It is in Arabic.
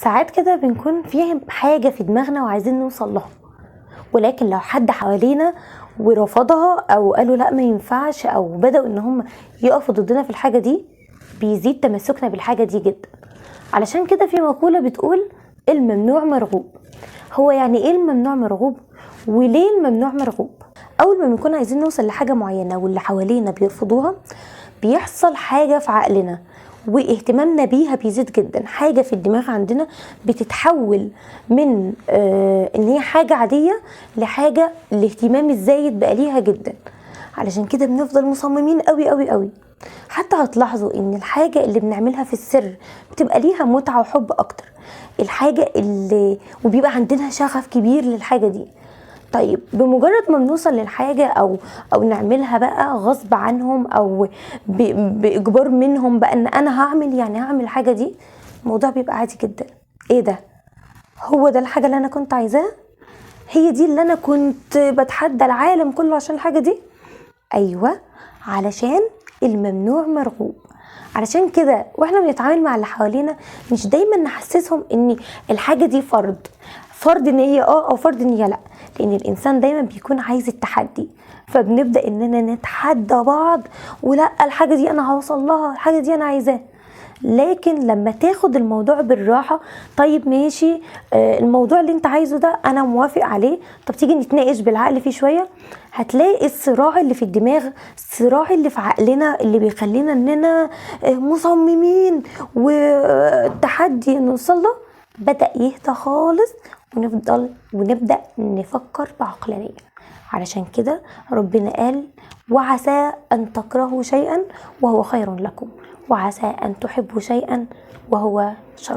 ساعات كده بنكون في حاجة في دماغنا وعايزين نوصل لها، ولكن لو حد حوالينا ورفضها او قالوا لا ما ينفعش او بدأوا ان هم يقفوا ضدنا في الحاجة دي، بيزيد تمسكنا بالحاجة دي جدا. علشان كده في مقولة بتقول الممنوع مرغوب. هو يعني ايه الممنوع مرغوب؟ وليه الممنوع مرغوب؟ اول ما بنكون عايزين نوصل لحاجة معينة واللي حوالينا بيرفضوها، بيحصل حاجة في عقلنا واهتمامنا بيها بيزيد جدا. حاجة في الدماغ عندنا بتتحول من ان هي حاجة عادية لحاجة الاهتمام الزايد بقى ليها جدا. علشان كده بنفضل مصممين قوي قوي قوي. حتى هتلاحظوا ان الحاجة اللي بنعملها في السر بتبقى ليها متعة وحب اكتر. الحاجة اللي وبيبقى عندنا شغف كبير للحاجة دي. طيب بمجرد ما بنوصل للحاجة او نعملها بقى غصب عنهم او باجبار منهم بقى ان انا هعمل الحاجة دي، الموضوع بيبقى عادي جدا. ايه ده؟ هو ده الحاجة اللي انا كنت عايزاها؟ هي دي اللي انا كنت بتحدى العالم كله عشان الحاجة دي؟ ايوه، علشان الممنوع مرغوب. علشان كده واحنا بنتعامل مع اللي حوالينا مش دايما نحسسهم ان الحاجة دي فرض ان هي او فرض ان هي لا، لان الانسان دايما بيكون عايز التحدي. فبنبدأ اننا نتحدى بعض، ولا الحاجة دي انا هوصل لها، الحاجة دي انا عايزاها. لكن لما تاخد الموضوع بالراحة، طيب ماشي، الموضوع اللي انت عايزه ده انا موافق عليه، طب تيجي نتناقش بالعقل فيه شوية. هتلاقي الصراع اللي في الدماغ، الصراع اللي في عقلنا اللي بيخلينا اننا مصممين والتحدي نوصل له بدأ يهدى خالص، ونبدأ نفكر بعقلانية. علشان كده ربنا قال وعسى أن تكرهوا شيئا وهو خير لكم، وعسى أن تحبوا شيئا وهو شر.